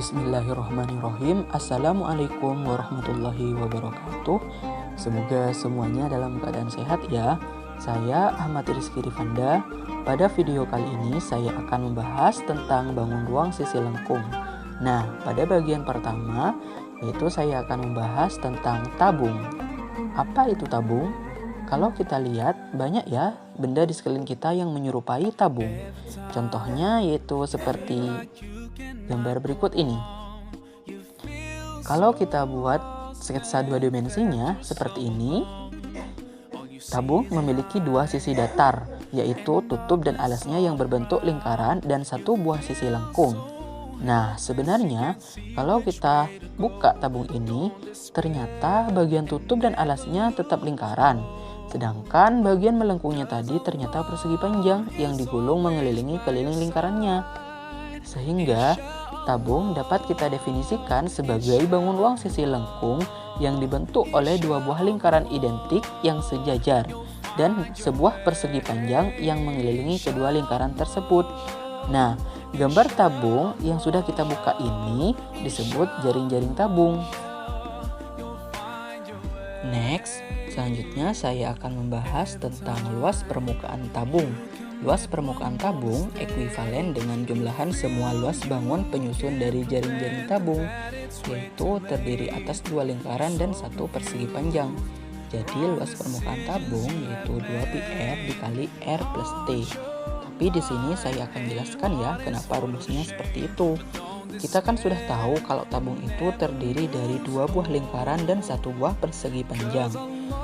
Bismillahirrahmanirrahim. Assalamualaikum warahmatullahi wabarakatuh. Semoga semuanya dalam keadaan sehat ya. Saya Ahmad Rizky Rifanda. Pada video kali ini saya akan membahas tentang bangun ruang sisi lengkung. Nah, pada bagian pertama yaitu saya akan membahas tentang tabung. Apa itu tabung? Kalau kita lihat banyak ya benda di sekeliling kita yang menyerupai tabung. Contohnya yaitu seperti gambar berikut ini. Kalau kita buat sketsa dua dimensinya seperti ini, tabung memiliki dua sisi datar, yaitu tutup dan alasnya yang berbentuk lingkaran dan satu buah sisi lengkung. Nah, sebenarnya kalau kita buka tabung ini, ternyata bagian tutup dan alasnya tetap lingkaran. Sedangkan bagian melengkungnya tadi ternyata persegi panjang yang digulung mengelilingi keliling lingkarannya. Sehingga tabung dapat kita definisikan sebagai bangun ruang sisi lengkung yang dibentuk oleh dua buah lingkaran identik yang sejajar dan sebuah persegi panjang yang mengelilingi kedua lingkaran tersebut. Nah, gambar tabung yang sudah kita buka ini disebut jaring-jaring tabung. Next, selanjutnya saya akan membahas tentang luas permukaan tabung. Luas permukaan tabung ekuivalen dengan jumlahan semua luas bangun penyusun dari jaring-jaring tabung, yaitu terdiri atas dua lingkaran dan satu persegi panjang. Jadi luas permukaan tabung yaitu 2πr dikali r plus t. Tapi di sini saya akan jelaskan ya kenapa rumusnya seperti itu. Kita kan sudah tahu kalau tabung itu terdiri dari dua buah lingkaran dan satu buah persegi panjang.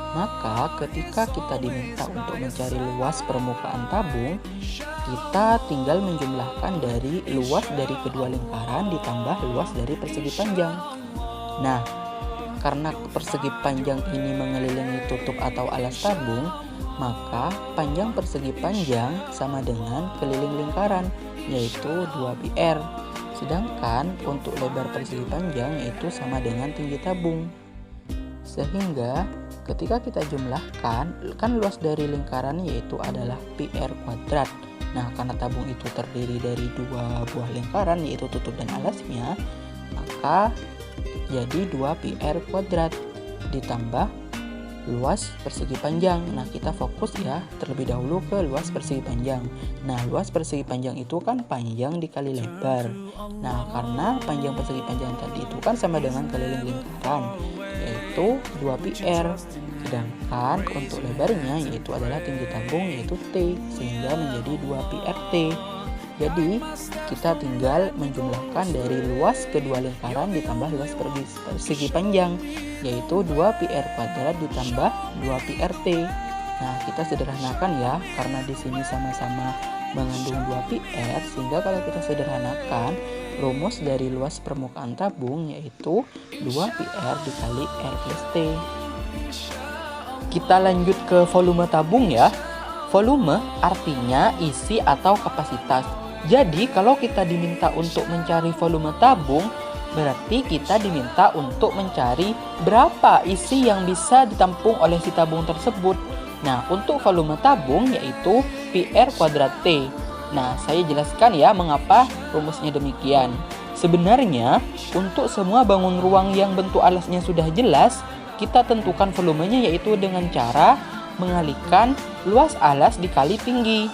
Maka ketika kita diminta untuk mencari luas permukaan tabung, kita tinggal menjumlahkan dari luas dari kedua lingkaran ditambah luas dari persegi panjang. Nah, karena persegi panjang ini mengelilingi tutup atau alas tabung, maka panjang persegi panjang sama dengan keliling lingkaran, yaitu 2πr. Sedangkan untuk lebar persegi panjang yaitu sama dengan tinggi tabung. Sehingga ketika kita jumlahkan, kan luas dari lingkaran yaitu adalah πr kuadrat. Nah, karena tabung itu terdiri dari dua buah lingkaran yaitu tutup dan alasnya, maka jadi 2πr kuadrat ditambah luas persegi panjang. Nah, kita fokus ya terlebih dahulu ke luas persegi panjang. Nah, luas persegi panjang itu kan panjang dikali lebar. Nah, karena panjang persegi panjang tadi itu kan sama dengan keliling lingkaran, yaitu 2πr. Sedangkan untuk lebarnya yaitu adalah tinggi tabung yaitu t, sehingga menjadi 2πrt. Jadi kita tinggal menjumlahkan dari luas kedua lingkaran ditambah luas persegi panjang, yaitu 2πr kuadrat ditambah 2πrt. Nah, kita sederhanakan ya, karena di sini sama-sama mengandung 2πr, sehingga kalau kita sederhanakan, rumus dari luas permukaan tabung yaitu 2πr dikali r plus t. Kita lanjut ke volume tabung ya. Volume artinya isi atau kapasitas. Jadi kalau kita diminta untuk mencari volume tabung, berarti kita diminta untuk mencari berapa isi yang bisa ditampung oleh si tabung tersebut. Nah, untuk volume tabung yaitu πr kuadrat T. Nah, saya jelaskan ya mengapa rumusnya demikian. Sebenarnya, untuk semua bangun ruang yang bentuk alasnya sudah jelas, kita tentukan volumenya yaitu dengan cara mengalihkan luas alas dikali tinggi.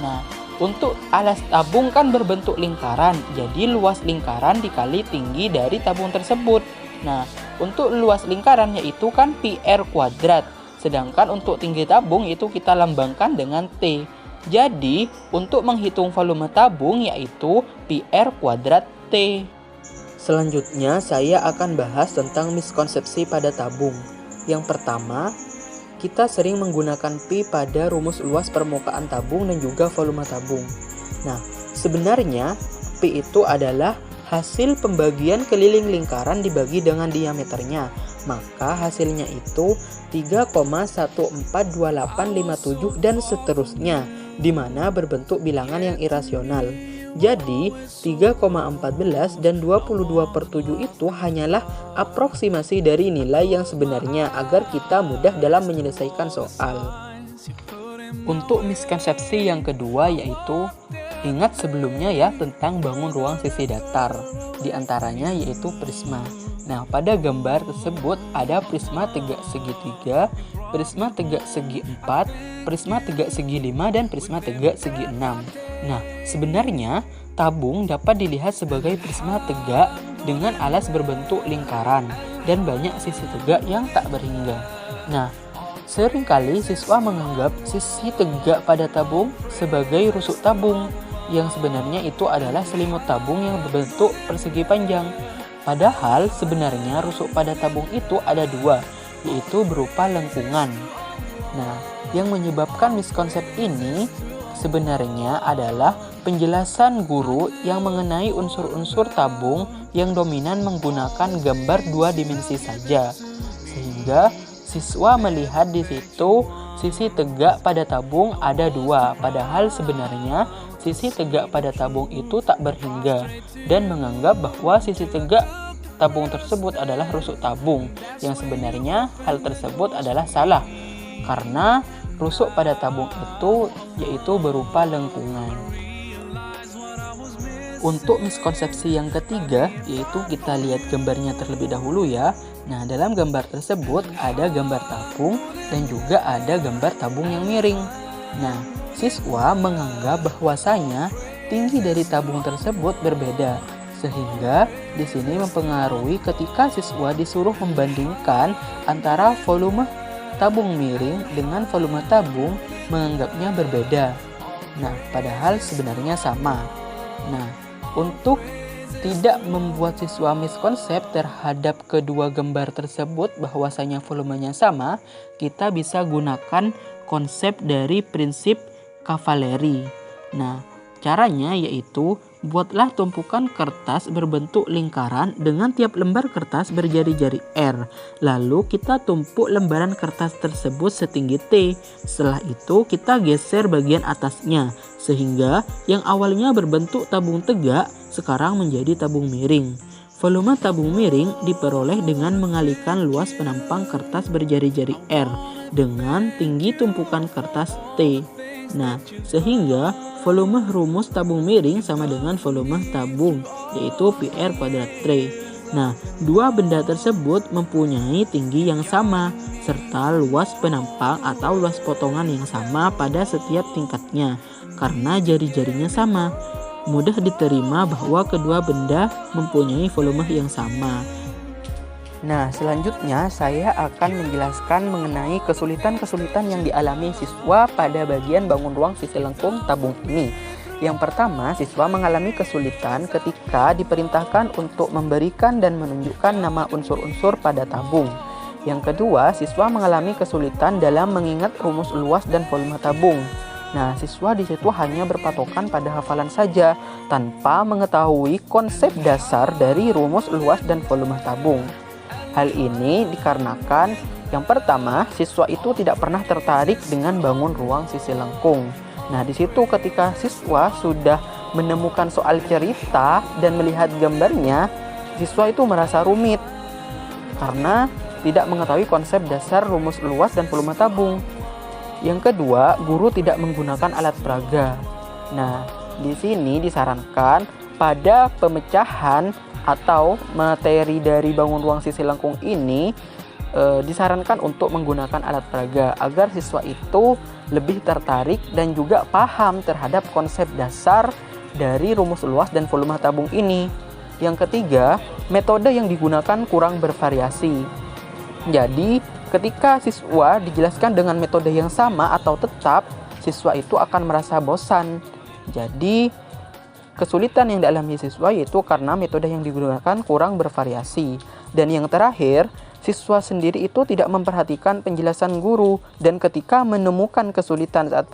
Nah, untuk alas tabung kan berbentuk lingkaran, jadi luas lingkaran dikali tinggi dari tabung tersebut. Nah, untuk luas lingkaran yaitu kan πr kuadrat, sedangkan untuk tinggi tabung itu kita lambangkan dengan T. Jadi, untuk menghitung volume tabung yaitu πr kuadrat T. Selanjutnya, saya akan bahas tentang miskonsepsi pada tabung. Yang pertama, kita sering menggunakan Pi pada rumus luas permukaan tabung dan juga volume tabung. Nah, sebenarnya Pi itu adalah hasil pembagian keliling lingkaran dibagi dengan diameternya. Maka hasilnya itu 3,142857 dan seterusnya, di mana berbentuk bilangan yang irasional. Jadi 3,14 dan 22/7 itu hanyalah aproksimasi dari nilai yang sebenarnya agar kita mudah dalam menyelesaikan soal. Untuk miskonsepsi yang kedua yaitu Ingat sebelumnya ya tentang bangun ruang sisi datar, di antaranya yaitu prisma. Nah, pada gambar tersebut ada prisma tegak segi 3, prisma tegak segi 4, prisma tegak segi 5, dan prisma tegak segi 6. Nah, sebenarnya tabung dapat dilihat sebagai prisma tegak dengan alas berbentuk lingkaran dan banyak sisi tegak yang tak berhingga. Nah, seringkali siswa menganggap sisi tegak pada tabung sebagai rusuk tabung, yang sebenarnya itu adalah selimut tabung yang berbentuk persegi panjang. Padahal sebenarnya rusuk pada tabung itu ada dua, yaitu berupa lengkungan. Nah, yang menyebabkan miskonsep ini sebenarnya adalah penjelasan guru yang mengenai unsur-unsur tabung yang dominan menggunakan gambar dua dimensi saja. Sehingga siswa melihat di situ sisi tegak pada tabung ada dua, padahal sebenarnya sisi tegak pada tabung itu tak berhingga, dan menganggap bahwa sisi tegak tabung tersebut adalah rusuk tabung, yang sebenarnya hal tersebut adalah salah, karena rusuk pada tabung itu yaitu berupa lengkungan. Untuk miskonsepsi yang ketiga, yaitu kita lihat gambarnya terlebih dahulu ya. Nah, dalam gambar tersebut ada gambar tabung dan juga ada gambar tabung yang miring. Nah, siswa menganggap bahwasanya tinggi dari tabung tersebut berbeda, sehingga di sini mempengaruhi ketika siswa disuruh membandingkan antara volume tabung miring dengan volume tabung, menganggapnya berbeda. Nah, padahal sebenarnya sama. Nah, untuk tidak membuat siswa miskonsep terhadap kedua gambar tersebut bahwasanya volumenya sama, kita bisa gunakan konsep dari prinsip kavaleri. Nah, caranya yaitu buatlah tumpukan kertas berbentuk lingkaran dengan tiap lembar kertas berjari-jari R. Lalu kita tumpuk lembaran kertas tersebut setinggi T. Setelah itu kita geser bagian atasnya sehingga yang awalnya berbentuk tabung tegak sekarang menjadi tabung miring. Volume tabung miring diperoleh dengan mengalihkan luas penampang kertas berjari-jari R dengan tinggi tumpukan kertas T. Nah, sehingga volume rumus tabung miring sama dengan volume tabung, yaitu PR kuadrat T. Nah, dua benda tersebut mempunyai tinggi yang sama, serta luas penampang atau luas potongan yang sama pada setiap tingkatnya, karena jari-jarinya sama. Mudah diterima bahwa kedua benda mempunyai volume yang sama. Nah, selanjutnya saya akan menjelaskan mengenai kesulitan-kesulitan yang dialami siswa pada bagian bangun ruang sisi lengkung tabung ini. Yang pertama, siswa mengalami kesulitan ketika diperintahkan untuk memberikan dan menunjukkan nama unsur-unsur pada tabung. Yang kedua, siswa mengalami kesulitan dalam mengingat rumus luas dan volume tabung. Nah, siswa di situ hanya berpatokan pada hafalan saja tanpa mengetahui konsep dasar dari rumus luas dan volume tabung. Hal ini dikarenakan yang pertama, siswa itu tidak pernah tertarik dengan bangun ruang sisi lengkung. Nah, di situ ketika siswa sudah menemukan soal cerita dan melihat gambarnya, siswa itu merasa rumit karena tidak mengetahui konsep dasar rumus luas dan volume tabung. Yang kedua, guru tidak menggunakan alat peraga. Nah, di sini disarankan pada pemecahan atau materi dari bangun ruang sisi lengkung ini disarankan untuk menggunakan alat peraga agar siswa itu lebih tertarik dan juga paham terhadap konsep dasar dari rumus luas dan volume tabung ini. Yang ketiga, metode yang digunakan kurang bervariasi. Jadi, ketika siswa dijelaskan dengan metode yang sama atau tetap, siswa itu akan merasa bosan. Jadi, kesulitan yang dialami siswa yaitu karena metode yang digunakan kurang bervariasi. Dan yang terakhir, siswa sendiri itu tidak memperhatikan penjelasan guru dan ketika menemukan kesulitan saat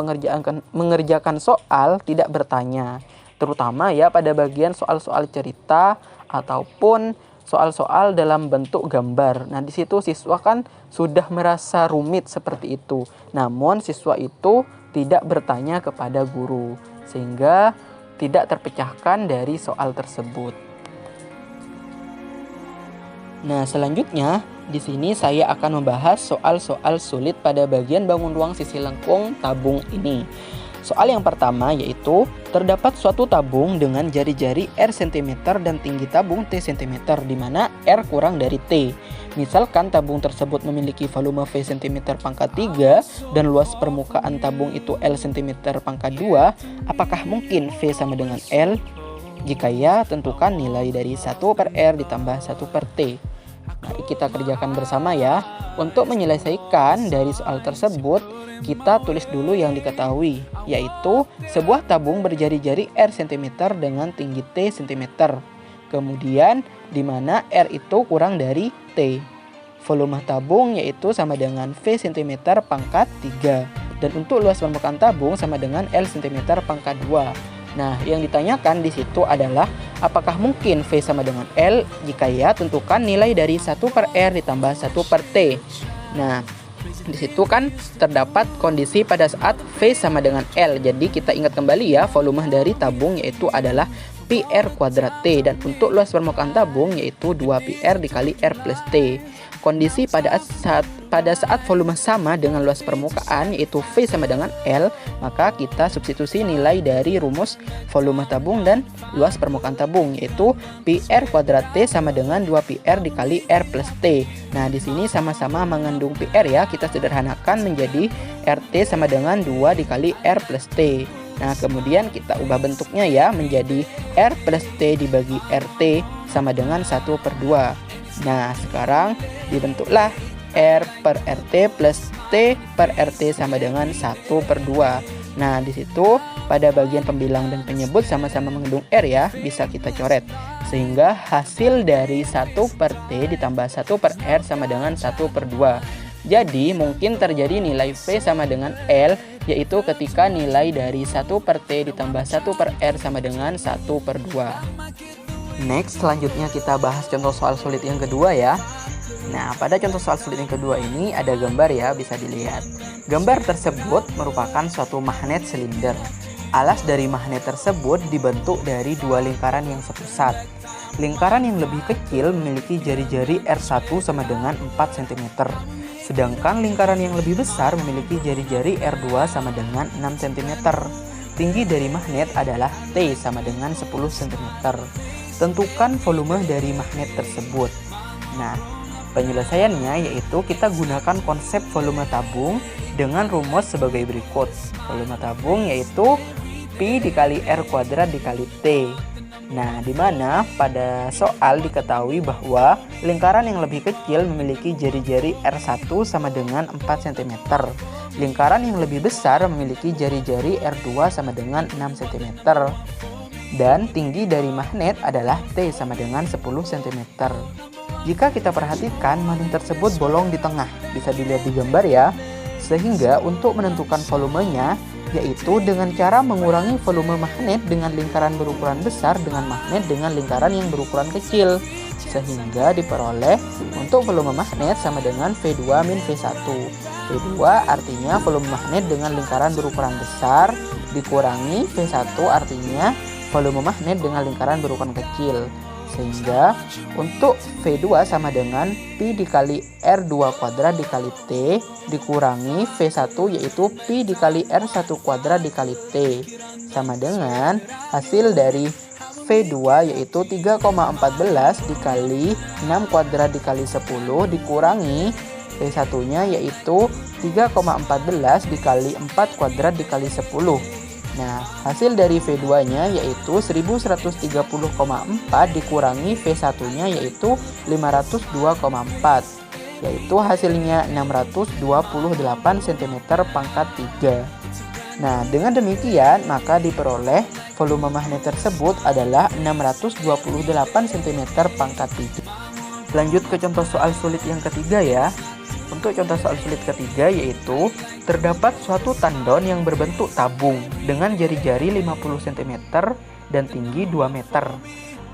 mengerjakan soal tidak bertanya. Terutama ya pada bagian soal-soal cerita ataupun soal-soal dalam bentuk gambar. Nah, di situ siswa kan sudah merasa rumit seperti itu. Namun siswa itu tidak bertanya kepada guru sehingga tidak terpecahkan dari soal tersebut. Nah, selanjutnya di sini saya akan membahas soal-soal sulit pada bagian bangun ruang sisi lengkung tabung ini. Soal yang pertama yaitu terdapat suatu tabung dengan jari-jari R cm dan tinggi tabung T cm di mana R kurang dari T. Misalkan tabung tersebut memiliki volume V cm pangkat 3 dan luas permukaan tabung itu L cm pangkat 2, apakah mungkin V sama dengan L? Jika ya, tentukan nilai dari 1 per R ditambah 1 per T. Mari kita kerjakan bersama ya. Untuk menyelesaikan dari soal tersebut, kita tulis dulu yang diketahui, yaitu sebuah tabung berjari-jari R cm dengan tinggi T cm. Kemudian di mana R itu kurang dari T. Volume tabung yaitu sama dengan V cm pangkat 3. Dan untuk luas permukaan tabung sama dengan L cm pangkat 2. Nah, yang ditanyakan di situ adalah apakah mungkin V sama dengan L? Jika ya, tentukan nilai dari 1 per R ditambah 1 per T. Nah, di situ kan terdapat kondisi pada saat V sama dengan L. Jadi kita ingat kembali ya, volume dari tabung yaitu adalah pi R kuadrat T. Dan untuk luas permukaan tabung yaitu 2 pi R dikali R plus T. Kondisi pada saat volume sama dengan luas permukaan yaitu V sama dengan L, maka kita substitusi nilai dari rumus volume tabung dan luas permukaan tabung yaitu pi R kuadrat T sama dengan 2 pi R dikali R plus T. Nah, di sini sama-sama mengandung pi R ya, kita sederhanakan menjadi RT sama dengan 2 dikali R plus T. Nah, kemudian kita ubah bentuknya ya menjadi R plus T dibagi RT sama dengan 1 per 2. Nah, sekarang dibentuklah R per RT plus T per RT sama dengan 1 per 2. Nah, di situ pada bagian pembilang dan penyebut sama-sama mengandung R ya, bisa kita coret. Sehingga hasil dari 1 per T ditambah 1 per R sama dengan 1 per 2. Jadi, mungkin terjadi nilai V sama dengan L, yaitu ketika nilai dari 1 per T ditambah 1 per R sama dengan 1 per 2. Next, selanjutnya kita bahas contoh soal sulit yang kedua ya. Nah, pada contoh soal sulit yang kedua ini ada gambar ya, bisa dilihat. Gambar tersebut merupakan suatu magnet silinder. Alas dari magnet tersebut dibentuk dari dua lingkaran yang sepusat. Lingkaran yang lebih kecil memiliki jari-jari R1 sama dengan 4 cm. Sedangkan lingkaran yang lebih besar memiliki jari-jari R2 sama dengan 6 cm. Tinggi dari magnet adalah T sama dengan 10 cm. Tentukan volume dari magnet tersebut. Nah, penyelesaiannya yaitu kita gunakan konsep volume tabung dengan rumus sebagai berikut. Volume tabung yaitu pi dikali R kuadrat dikali T. Nah, di mana pada soal diketahui bahwa lingkaran yang lebih kecil memiliki jari-jari R1 sama dengan 4 cm. Lingkaran yang lebih besar memiliki jari-jari R2 sama dengan 6 cm. Dan tinggi dari magnet adalah T sama dengan 10 cm. Jika kita perhatikan, magnet tersebut bolong di tengah, bisa dilihat di gambar ya. Sehingga untuk menentukan volumenya, yaitu dengan cara mengurangi volume magnet dengan lingkaran berukuran besar dengan magnet dengan lingkaran yang berukuran kecil. Sehingga diperoleh untuk volume magnet sama dengan V2 min V1. V2 artinya volume magnet dengan lingkaran berukuran besar dikurangi V1 artinya volume magnet dengan lingkaran berukuran kecil. Sehingga untuk V2 sama dengan pi dikali R2 kuadrat dikali T dikurangi V1 yaitu pi dikali R1 kuadrat dikali T sama dengan hasil dari V2 yaitu 3,14 dikali 6 kuadrat dikali 10 dikurangi V1 nya yaitu 3,14 dikali 4 kuadrat dikali 10. Nah, hasil dari V2-nya yaitu 1130,4 dikurangi V1-nya yaitu 502,4. Yaitu hasilnya 628 cm pangkat 3. Nah, dengan demikian maka diperoleh volume magnet tersebut adalah 628 cm pangkat 3. Lanjut ke contoh soal sulit yang ketiga ya. Untuk contoh soal sulit ketiga yaitu terdapat suatu tandon yang berbentuk tabung dengan jari-jari 50 cm dan tinggi 2 meter.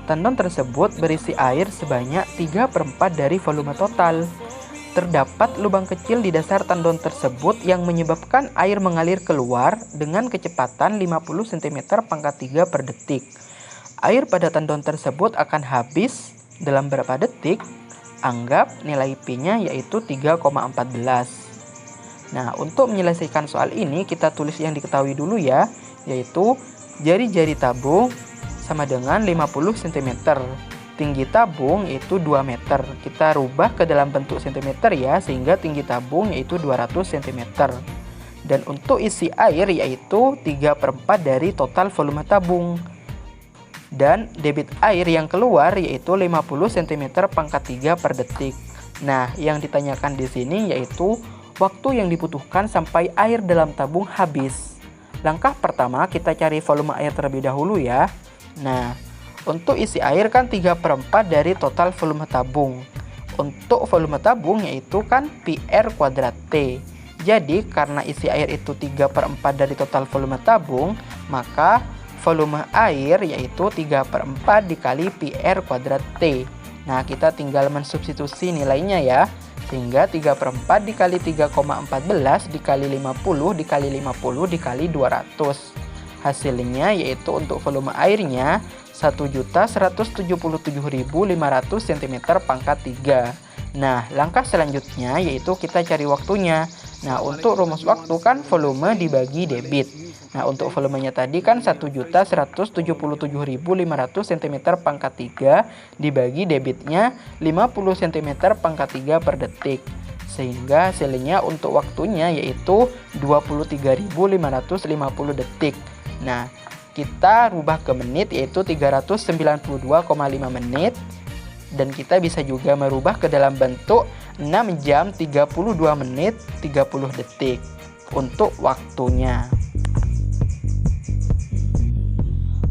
Tandon tersebut berisi air sebanyak 3/4 dari volume total. Terdapat lubang kecil di dasar tandon tersebut yang menyebabkan air mengalir keluar dengan kecepatan 50 cm pangkat 3 per detik. Air pada tandon tersebut akan habis dalam berapa detik? Anggap nilai Pi-nya yaitu 3,14. Nah, untuk menyelesaikan soal ini kita tulis yang diketahui dulu ya, yaitu jari-jari tabung sama dengan 50 cm. Tinggi tabung yaitu 2 meter. Kita rubah ke dalam bentuk cm ya, sehingga tinggi tabung yaitu 200 cm. Dan untuk isi air yaitu 3/4 dari total volume tabung. Dan debit air yang keluar yaitu 50 cm pangkat 3 per detik. Nah, yang ditanyakan di sini yaitu waktu yang dibutuhkan sampai air dalam tabung habis. Langkah pertama kita cari volume air terlebih dahulu ya. Nah, untuk isi air kan 3/4 dari total volume tabung. Untuk volume tabung yaitu kan PR kuadrat T. Jadi karena isi air itu 3/4 dari total volume tabung, maka volume air yaitu 3/4 dikali PR kuadrat T. Nah, kita tinggal mensubstitusi nilainya ya. Sehingga 3/4 dikali 3,14 dikali 50 dikali 50 dikali 200. Hasilnya yaitu untuk volume airnya 1.177.500 cm pangkat 3. Nah, langkah selanjutnya yaitu kita cari waktunya. Nah, untuk rumus waktu kan volume dibagi debit. Nah, untuk volumenya tadi kan 1.177.500 cm pangkat 3 dibagi debitnya 50 cm pangkat 3 per detik. Sehingga hasilnya untuk waktunya yaitu 23.550 detik. Nah, kita rubah ke menit yaitu 392,5 menit. Dan kita bisa juga merubah ke dalam bentuk 6 jam 32 menit 30 detik untuk waktunya.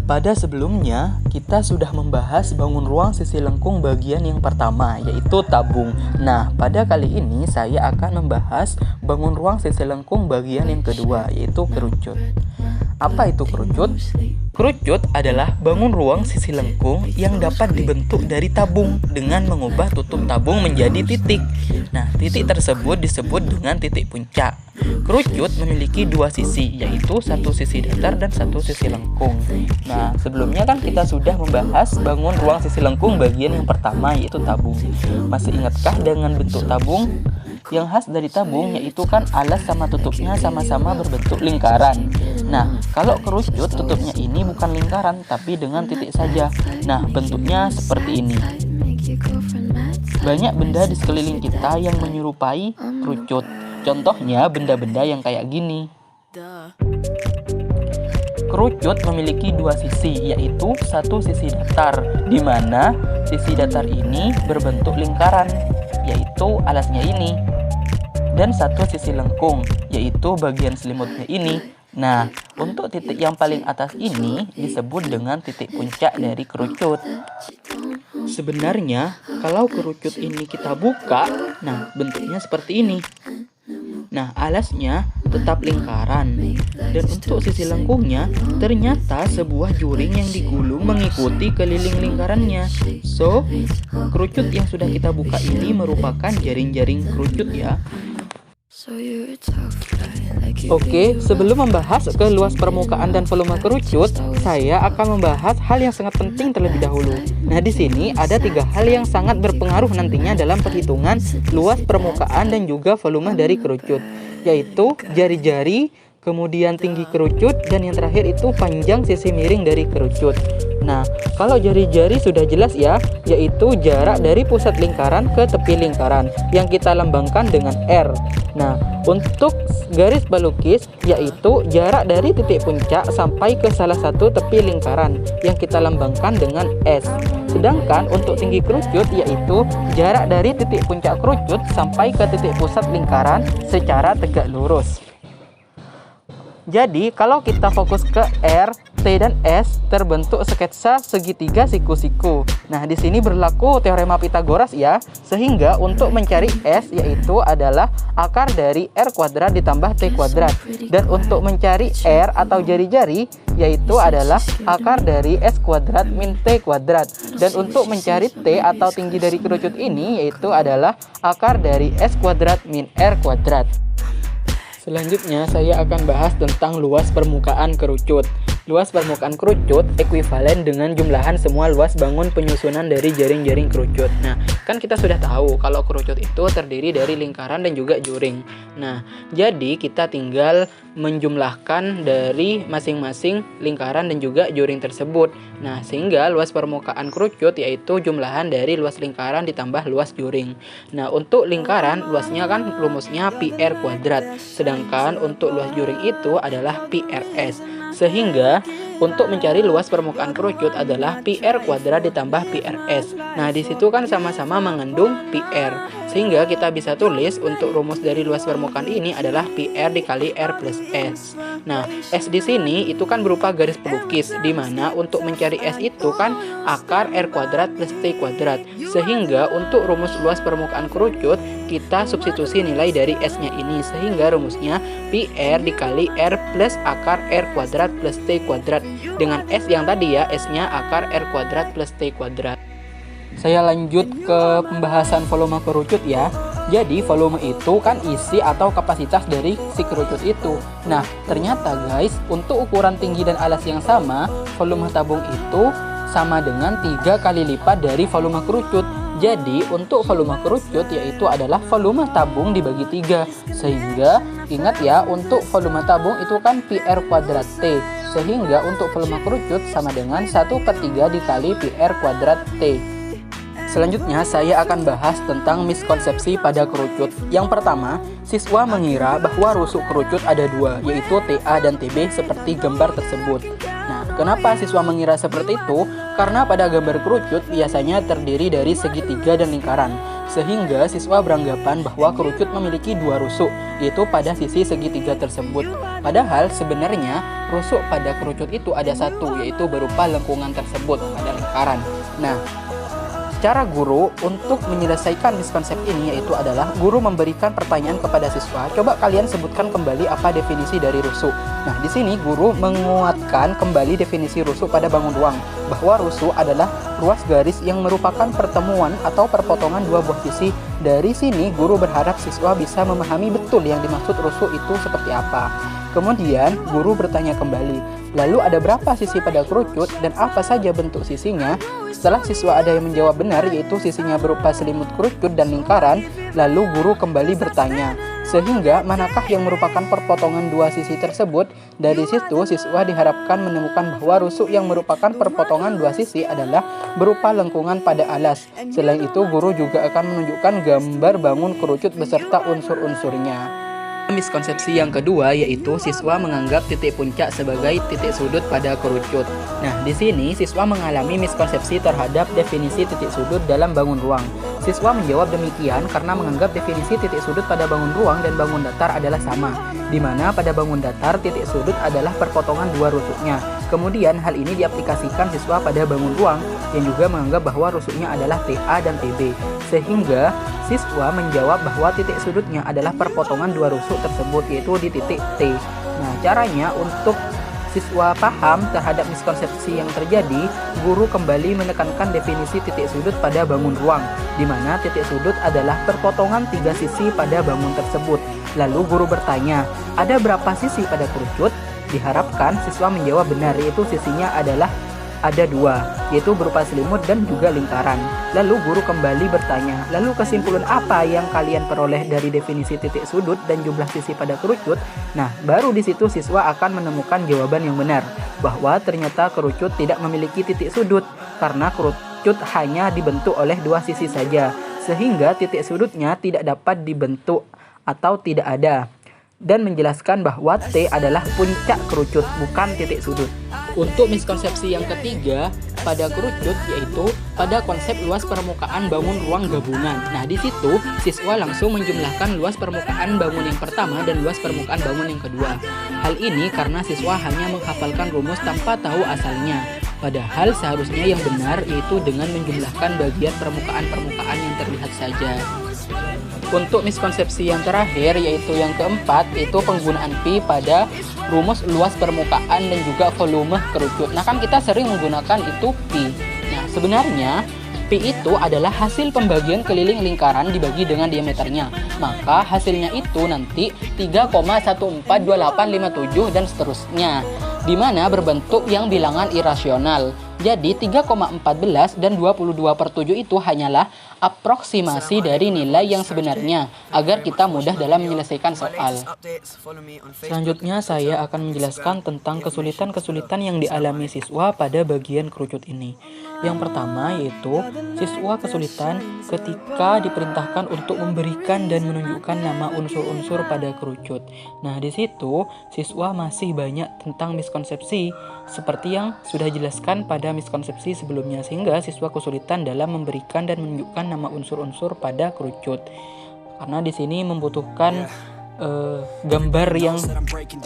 Pada sebelumnya, kita sudah membahas bangun ruang sisi lengkung bagian yang pertama, yaitu tabung. Nah, pada kali ini saya akan membahas bangun ruang sisi lengkung bagian yang kedua, yaitu kerucut. Apa itu kerucut? Kerucut adalah bangun ruang sisi lengkung yang dapat dibentuk dari tabung dengan mengubah tutup tabung menjadi titik. Nah, titik tersebut disebut dengan titik puncak. Kerucut memiliki dua sisi, yaitu satu sisi datar dan satu sisi lengkung. Nah, sebelumnya kan kita sudah membahas bangun ruang sisi lengkung bagian yang pertama, yaitu tabung. Masih ingatkah dengan bentuk tabung? Yang khas dari tabung yaitu kan alas sama tutupnya sama-sama berbentuk lingkaran. Nah, kalau kerucut tutupnya ini bukan lingkaran tapi dengan titik saja. Nah, bentuknya seperti ini. Banyak benda di sekeliling kita yang menyerupai kerucut. Contohnya benda-benda yang kayak gini. Kerucut memiliki dua sisi, yaitu satu sisi datar, di mana sisi datar ini berbentuk lingkaran, yaitu alasnya ini. Dan satu sisi lengkung, yaitu bagian selimutnya ini. Nah, untuk titik yang paling atas ini disebut dengan titik puncak dari kerucut. Sebenarnya, kalau kerucut ini kita buka, nah bentuknya seperti ini. Nah, alasnya tetap lingkaran. Dan untuk sisi lengkungnya, ternyata sebuah juring yang digulung mengikuti keliling lingkarannya. So, kerucut yang sudah kita buka ini merupakan jaring-jaring kerucut ya. Oke, sebelum membahas ke luas permukaan dan volume kerucut, saya akan membahas hal yang sangat penting terlebih dahulu. Nah, di sini ada 3 hal yang sangat berpengaruh nantinya dalam perhitungan luas permukaan dan juga volume dari kerucut, yaitu jari-jari, kemudian tinggi kerucut, dan yang terakhir itu panjang sisi miring dari kerucut. Nah, kalau jari-jari sudah jelas ya, yaitu jarak dari pusat lingkaran ke tepi lingkaran yang kita lambangkan dengan R. Nah, untuk garis pelukis yaitu jarak dari titik puncak sampai ke salah satu tepi lingkaran yang kita lambangkan dengan S. Sedangkan untuk tinggi kerucut yaitu jarak dari titik puncak kerucut sampai ke titik pusat lingkaran secara tegak lurus. Jadi, kalau kita fokus ke R, T, dan S, terbentuk sketsa segitiga siku-siku. Nah, di sini berlaku teorema Pitagoras ya, sehingga untuk mencari S yaitu adalah akar dari R kuadrat ditambah T kuadrat. Dan untuk mencari R atau jari-jari yaitu adalah akar dari S kuadrat min T kuadrat. Dan untuk mencari T atau tinggi dari kerucut ini yaitu adalah akar dari S kuadrat min R kuadrat. Selanjutnya saya akan bahas tentang luas permukaan kerucut. Luas permukaan kerucut ekuivalen dengan jumlahan semua luas bangun penyusunan dari jaring-jaring kerucut. Nah, kan kita sudah tahu kalau kerucut itu terdiri dari lingkaran dan juga juring. Nah, jadi kita tinggal menjumlahkan dari masing-masing lingkaran dan juga juring tersebut. Nah, sehingga luas permukaan kerucut yaitu jumlahan dari luas lingkaran ditambah luas juring. Nah, untuk lingkaran luasnya kan rumusnya pi r kuadrat, sedangkan untuk luas juring itu adalah pi rs. Sehingga untuk mencari luas permukaan kerucut adalah pi r kuadrat ditambah pi rs. Nah, di situ kan sama-sama mengandung pi r. Sehingga kita bisa tulis untuk rumus dari luas permukaan ini adalah pi r dikali r plus s. Nah, s di sini itu kan berupa garis pelukis, di mana untuk mencari s itu kan akar r kuadrat plus t kuadrat. Sehingga untuk rumus luas permukaan kerucut kita substitusi nilai dari s-nya ini, sehingga rumusnya pi r dikali r plus akar r kuadrat plus t kuadrat. Dengan s yang tadi ya, s-nya akar r kuadrat plus t kuadrat. Saya lanjut ke pembahasan volume kerucut ya. Jadi volume itu kan isi atau kapasitas dari si kerucut itu. Nah, ternyata guys, untuk ukuran tinggi dan alas yang sama, volume tabung itu sama dengan 3 kali lipat dari volume kerucut. Jadi untuk volume kerucut yaitu adalah volume tabung dibagi 3. Sehingga ingat ya, untuk volume tabung itu kan pi r kuadrat T. Sehingga untuk volume kerucut sama dengan 1/3 dikali pi r kuadrat T. Selanjutnya saya akan bahas tentang miskonsepsi pada kerucut. Yang pertama, siswa mengira bahwa rusuk kerucut ada dua, yaitu TA dan TB seperti gambar tersebut. Nah, kenapa siswa mengira seperti itu? Karena pada gambar kerucut biasanya terdiri dari segitiga dan lingkaran. Sehingga siswa beranggapan bahwa kerucut memiliki dua rusuk, yaitu pada sisi segitiga tersebut. Padahal sebenarnya rusuk pada kerucut itu ada satu, yaitu berupa lengkungan tersebut pada lingkaran. Nah, cara guru untuk menyelesaikan miskonsep ini yaitu adalah guru memberikan pertanyaan kepada siswa. Coba kalian sebutkan kembali apa definisi dari rusuk. Nah, di sini guru menguatkan kembali definisi rusuk pada bangun ruang, bahwa rusuk adalah ruas garis yang merupakan pertemuan atau perpotongan dua buah sisi. Dari sini guru berharap siswa bisa memahami betul yang dimaksud rusuk itu seperti apa. Kemudian guru bertanya kembali, lalu ada berapa sisi pada kerucut dan apa saja bentuk sisinya? Setelah siswa ada yang menjawab benar, yaitu sisinya berupa selimut kerucut dan lingkaran, lalu guru kembali bertanya, sehingga manakah yang merupakan perpotongan dua sisi tersebut? Dari situ siswa diharapkan menemukan bahwa rusuk yang merupakan perpotongan dua sisi adalah berupa lengkungan pada alas. Selain itu guru juga akan menunjukkan gambar bangun kerucut beserta unsur-unsurnya. Miskonsepsi yang kedua yaitu siswa menganggap titik puncak sebagai titik sudut pada kerucut. Nah, di sini siswa mengalami miskonsepsi terhadap definisi titik sudut dalam bangun ruang. Siswa menjawab demikian karena menganggap definisi titik sudut pada bangun ruang dan bangun datar adalah sama, di mana pada bangun datar titik sudut adalah perpotongan dua rusuknya. Kemudian hal ini diaplikasikan siswa pada bangun ruang yang juga menganggap bahwa rusuknya adalah TA dan TB. Sehingga siswa menjawab bahwa titik sudutnya adalah perpotongan dua rusuk tersebut, yaitu di titik T. Nah, caranya untuk siswa paham terhadap miskonsepsi yang terjadi, guru kembali menekankan definisi titik sudut pada bangun ruang, di mana titik sudut adalah perpotongan tiga sisi pada bangun tersebut. Lalu guru bertanya, ada berapa sisi pada kerucut? Diharapkan siswa menjawab benar, yaitu sisinya adalah ada dua, yaitu berupa selimut dan juga lingkaran. Lalu guru kembali bertanya, lalu kesimpulan apa yang kalian peroleh dari definisi titik sudut dan jumlah sisi pada kerucut? Nah, baru di situ siswa akan menemukan jawaban yang benar, bahwa ternyata kerucut tidak memiliki titik sudut, karena kerucut hanya dibentuk oleh dua sisi saja, sehingga titik sudutnya tidak dapat dibentuk atau tidak ada. Dan menjelaskan bahwa T adalah puncak kerucut, bukan titik sudut. Untuk miskonsepsi yang ketiga pada kerucut yaitu pada konsep luas permukaan bangun ruang gabungan. Nah, di situ siswa langsung menjumlahkan luas permukaan bangun yang pertama dan luas permukaan bangun yang kedua. Hal ini karena siswa hanya menghafalkan rumus tanpa tahu asalnya. Padahal seharusnya yang benar yaitu dengan menjumlahkan bagian permukaan-permukaan yang terlihat saja. Untuk miskonsepsi yang terakhir yaitu yang keempat, itu penggunaan pi pada rumus luas permukaan dan juga volume kerucut. Nah, kan kita sering menggunakan itu pi. Nah, sebenarnya pi itu adalah hasil pembagian keliling lingkaran dibagi dengan diameternya. Maka hasilnya itu nanti 3,142857 dan seterusnya. di mana berbentuk yang bilangan irasional. Jadi 3,14 dan 22/7 itu hanyalah aproksimasi dari nilai yang sebenarnya agar kita mudah dalam menyelesaikan soal. Selanjutnya saya akan menjelaskan tentang kesulitan-kesulitan yang dialami siswa pada bagian kerucut ini. Yang pertama yaitu siswa kesulitan ketika diperintahkan untuk memberikan dan menunjukkan nama unsur-unsur pada kerucut. Nah, di situ siswa masih banyak tentang miskonsepsi seperti yang sudah dijelaskan pada miskonsepsi sebelumnya, sehingga siswa kesulitan dalam memberikan dan menunjukkan nama unsur-unsur pada kerucut. Karena di sini membutuhkan gambar yang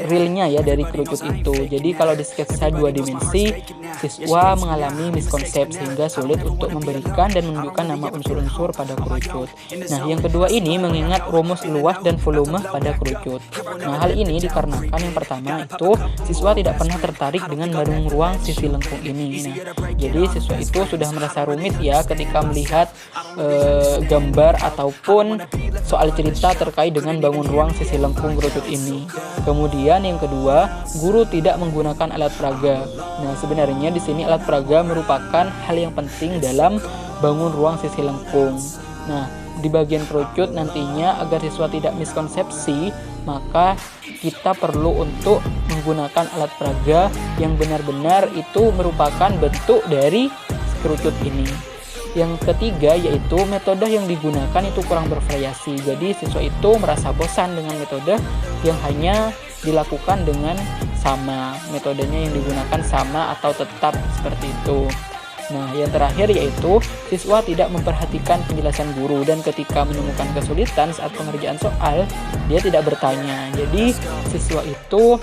realnya ya dari kerucut itu. Jadi kalau di sketsa 2 dimensi, siswa mengalami miskonsep sehingga sulit untuk memberikan dan menunjukkan nama unsur-unsur pada kerucut. Nah, yang kedua ini mengingat rumus luas dan volume pada kerucut. Nah, hal ini dikarenakan yang pertama itu siswa tidak pernah tertarik dengan bandung ruang sisi lengkung ini. Nah, jadi siswa itu sudah merasa rumit ya ketika melihat gambar ataupun soal cerita terkait dengan bangun ruang sisi lengkung kerucut ini. Kemudian yang kedua, guru tidak menggunakan alat peraga. Nah, sebenarnya di sini alat peraga merupakan hal yang penting dalam bangun ruang sisi lengkung. Nah, di bagian kerucut nantinya agar siswa tidak miskonsepsi, maka kita perlu untuk menggunakan alat peraga yang benar-benar itu merupakan bentuk dari kerucut ini. Yang ketiga yaitu metode yang digunakan itu kurang bervariasi. Jadi siswa itu merasa bosan dengan metode yang hanya dilakukan dengan sama. Metodenya yang digunakan sama atau tetap seperti itu. Nah, yang terakhir yaitu siswa tidak memperhatikan penjelasan guru dan ketika menemukan kesulitan saat pengerjaan soal, dia tidak bertanya. Jadi siswa itu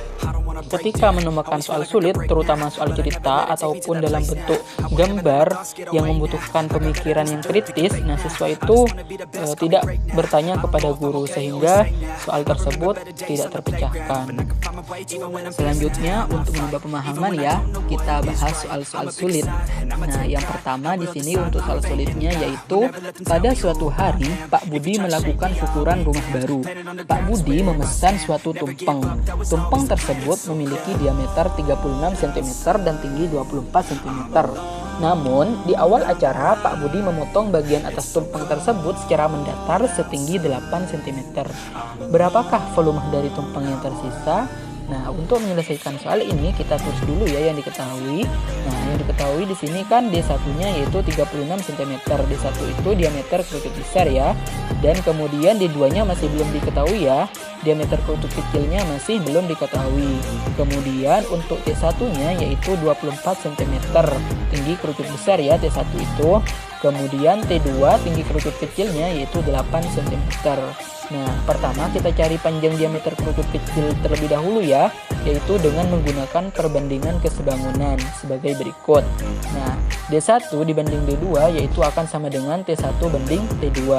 ketika menemukan soal sulit, terutama soal cerita ataupun dalam bentuk gambar yang membutuhkan pemikiran yang kritis, nah siswa itu tidak bertanya kepada guru sehingga soal tersebut tidak terpecahkan. Selanjutnya untuk menambah pemahaman ya, kita bahas soal-soal sulit. Nah, yang pertama di sini untuk soal sulitnya yaitu pada suatu hari Pak Budi melakukan syukuran rumah baru. Pak Budi memesan suatu tumpeng. Tumpeng tersebut memiliki diameter 36 cm dan tinggi 24 cm. Namun, di awal acara Pak Budi memotong bagian atas tumpeng tersebut secara mendatar setinggi 8 cm. Berapakah volume dari tumpeng yang tersisa? Nah, untuk menyelesaikan soal ini kita tulis dulu ya yang diketahui. Nah, yang diketahui di sini kan D1-nya yaitu 36 cm. D1 itu diameter kerucut besar ya. Dan kemudian D2-nya masih belum diketahui ya. Diameter kerucut kecilnya masih belum diketahui. Kemudian untuk T1-nya yaitu 24 cm. Tinggi kerucut besar ya T1 itu. Kemudian T2 tinggi kerucut kecilnya yaitu 8 cm. Nah, pertama kita cari panjang diameter kerucut kecil terlebih dahulu ya, yaitu dengan menggunakan perbandingan kesebangunan sebagai berikut. Nah, D1 dibanding D2 yaitu akan sama dengan T1 banding T2.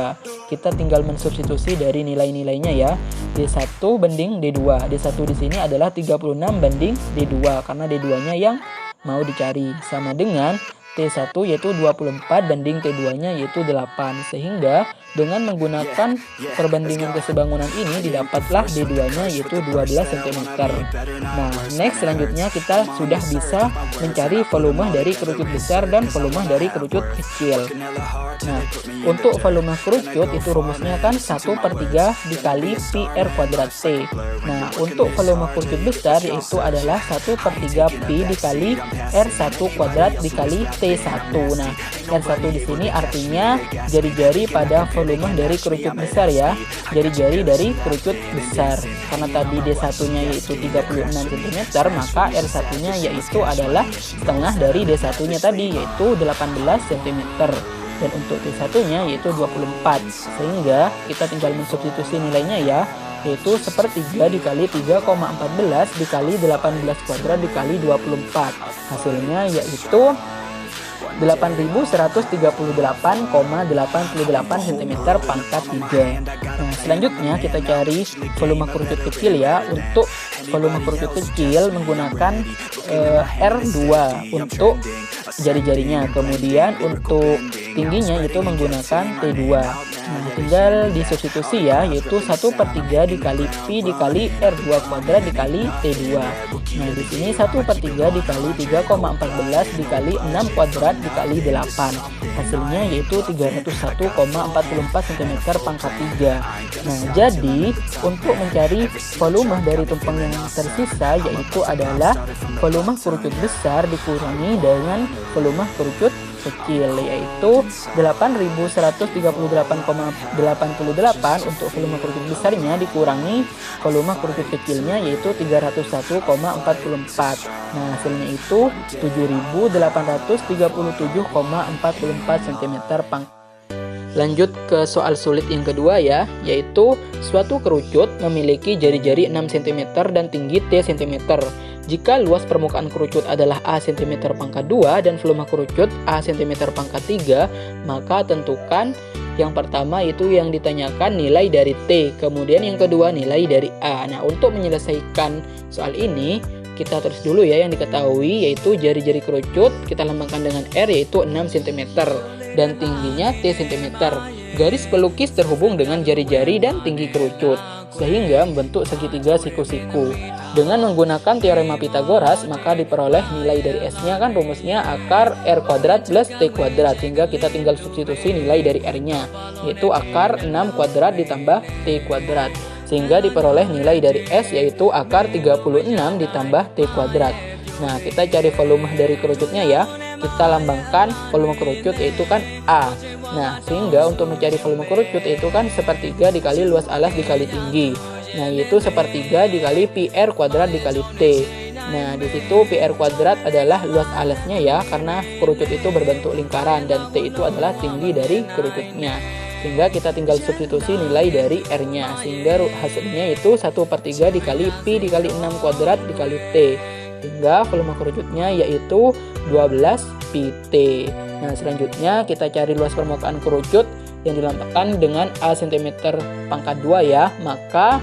Kita tinggal mensubstitusi dari nilai-nilainya ya. D1 banding D2. D1 di sini adalah 36 banding D2 karena D2-nya yang mau dicari sama dengan T1 yaitu 24 banding T2-nya yaitu 8. Sehingga dengan menggunakan perbandingan kesebangunan ini didapatlah D2-nya yaitu 12 cm. Nah, next selanjutnya kita sudah bisa mencari volume dari kerucut besar dan volume dari kerucut kecil. Nah, untuk volume kerucut itu rumusnya kan 1/3 dikali pi R kuadrat T. Nah, untuk volume kerucut besar yaitu adalah 1/3 pi dikali R1 kuadrat dikali T1. Nah, R1 di sini artinya jari-jari pada volume dari kerucut besar ya. Jari-jari dari kerucut besar. Karena tadi D1-nya yaitu 36 cm, maka R1-nya yaitu adalah setengah dari D1-nya tadi yaitu 18 cm. Dan untuk T1-nya yaitu 24. Sehingga kita tinggal mensubstitusi nilainya ya, yaitu 1/3 dikali 3,14 dikali 18 kuadrat dikali 24. Hasilnya yaitu 8138,88 cm pangkat 3. Nah, selanjutnya kita cari volume kerucut kecil ya. Untuk volume kerucut kecil menggunakan R2 untuk jari-jarinya. Kemudian untuk tingginya itu menggunakan T2. Nah, tinggal disubstitusi ya, yaitu 1/3 dikali Pi dikali R2 kuadrat dikali T2. Nah, di sini 1/3 dikali 3,14 dikali 6 kuadrat dikali 8. Hasilnya yaitu 301,44 cm pangkat 3. Nah, jadi untuk mencari volume dari tumpeng yang tersisa yaitu adalah volume kerucut besar dikurangi dengan volume kerucut kecil, yaitu 8.138,88 untuk volume kerucut besarnya dikurangi volume kerucut kecilnya yaitu 301,44. Nah, hasilnya itu 7.837,44 cm pangkat. Lanjut ke soal sulit yang kedua ya, yaitu suatu kerucut memiliki jari-jari 6 cm dan tinggi T cm. Jika luas permukaan kerucut adalah A cm pangkat 2 dan volume kerucut A cm pangkat 3, maka tentukan yang pertama itu yang ditanyakan nilai dari T, kemudian yang kedua nilai dari A. Nah, untuk menyelesaikan soal ini, kita tulis dulu ya yang diketahui, yaitu jari-jari kerucut kita lambangkan dengan R yaitu 6 cm dan tingginya T cm. Garis pelukis terhubung dengan jari-jari dan tinggi kerucut sehingga membentuk segitiga siku-siku. Dengan menggunakan teorema Pitagoras, maka diperoleh nilai dari S-nya kan rumusnya akar R kuadrat plus T kuadrat, sehingga kita tinggal substitusi nilai dari R-nya, yaitu akar 6 kuadrat ditambah T kuadrat, sehingga diperoleh nilai dari S yaitu akar 36 ditambah T kuadrat. Nah, kita cari volume dari kerucutnya ya. Kita lambangkan volume kerucut yaitu kan A. Nah, sehingga untuk mencari volume kerucut itu kan sepertiga dikali luas alas dikali tinggi. Nah, yaitu sepertiga dikali PR kuadrat dikali T. Nah, di situ PR kuadrat adalah luas alasnya ya, karena kerucut itu berbentuk lingkaran dan T itu adalah tinggi dari kerucutnya. Sehingga kita tinggal substitusi nilai dari R-nya, sehingga hasilnya itu 1/3 dikali Pi dikali 6 kuadrat dikali T. Hingga volume kerucutnya yaitu 12 pt. Nah, selanjutnya kita cari luas permukaan kerucut yang dilambangkan dengan A cm pangkat 2 ya. Maka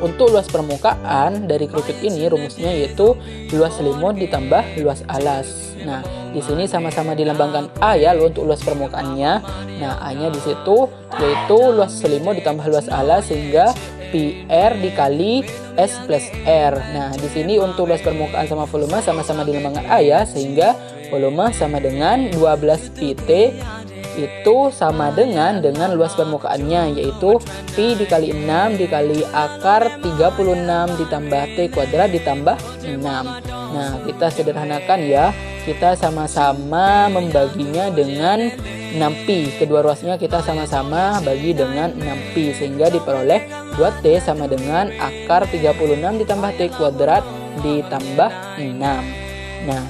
untuk luas permukaan dari kerucut ini rumusnya yaitu luas selimut ditambah luas alas. Nah, di sini sama-sama dilambangkan A ya untuk luas permukaannya. Nah, A-nya di situ yaitu luas selimut ditambah luas alas sehingga PR dikali S plus R. Nah, di sini untuk luas permukaan sama volume sama-sama dilambangkan A ya, sehingga volume sama dengan 12 pt itu sama dengan luas permukaannya yaitu Pi dikali 6 dikali akar 36 ditambah T kuadrat ditambah 6. Nah, kita sederhanakan ya. Kita sama-sama membaginya dengan 6pi. Kedua ruasnya kita sama-sama bagi dengan 6pi sehingga diperoleh 2T sama dengan akar 36 ditambah T kuadrat ditambah 6. Nah,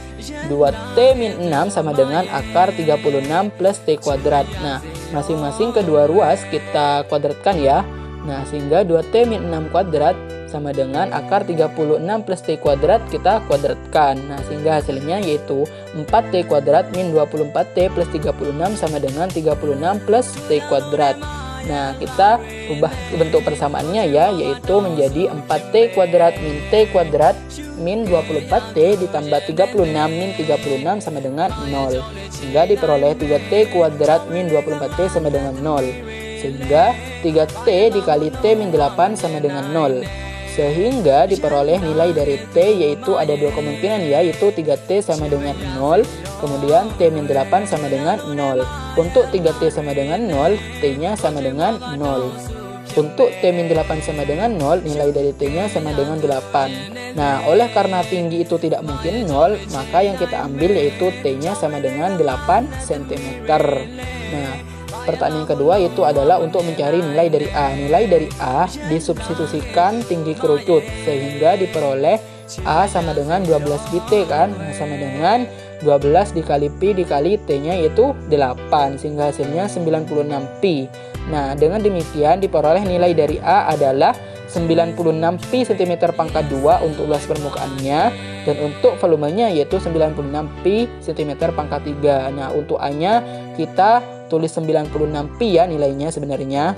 2T min 6 sama dengan akar 36 plus T kuadrat. Nah, masing-masing kedua ruas kita kuadratkan ya. Nah, sehingga 2T min 6 kuadrat sama dengan akar 36 plus T kuadrat kita kuadratkan. Nah, sehingga hasilnya yaitu 4T kuadrat min 24T plus 36 sama dengan 36 plus T kuadrat. Nah, kita ubah bentuk persamaannya ya, yaitu menjadi 4T kuadrat min T kuadrat min 24T ditambah 36 min 36 sama dengan 0. Sehingga diperoleh 3T kuadrat min 24T sama dengan 0. Sehingga 3T dikali T min 8 sama dengan 0. Sehingga diperoleh nilai dari T yaitu ada dua kemungkinan ya, yaitu 3T sama dengan 0, kemudian T min 8 sama dengan 0. Untuk 3T sama dengan 0, T-nya sama dengan 0. Untuk T min 8 sama dengan 0, nilai dari T-nya sama dengan 8. Nah, oleh karena tinggi itu tidak mungkin 0, maka yang kita ambil yaitu T-nya sama dengan 8 cm. Nah, pertanyaan kedua itu adalah untuk mencari nilai dari A. Nilai dari A disubstitusikan tinggi kerucut sehingga diperoleh A sama dengan 12 pt kan. Nah, sama dengan 12 dikali pi dikali T-nya yaitu 8 sehingga hasilnya 96 pi. Nah, dengan demikian diperoleh nilai dari A adalah 96 pi cm pangkat 2 untuk luas permukaannya dan untuk volumenya yaitu 96 pi cm pangkat 3. Nah, untuk A-nya kita tulis 96 pi ya nilainya sebenarnya.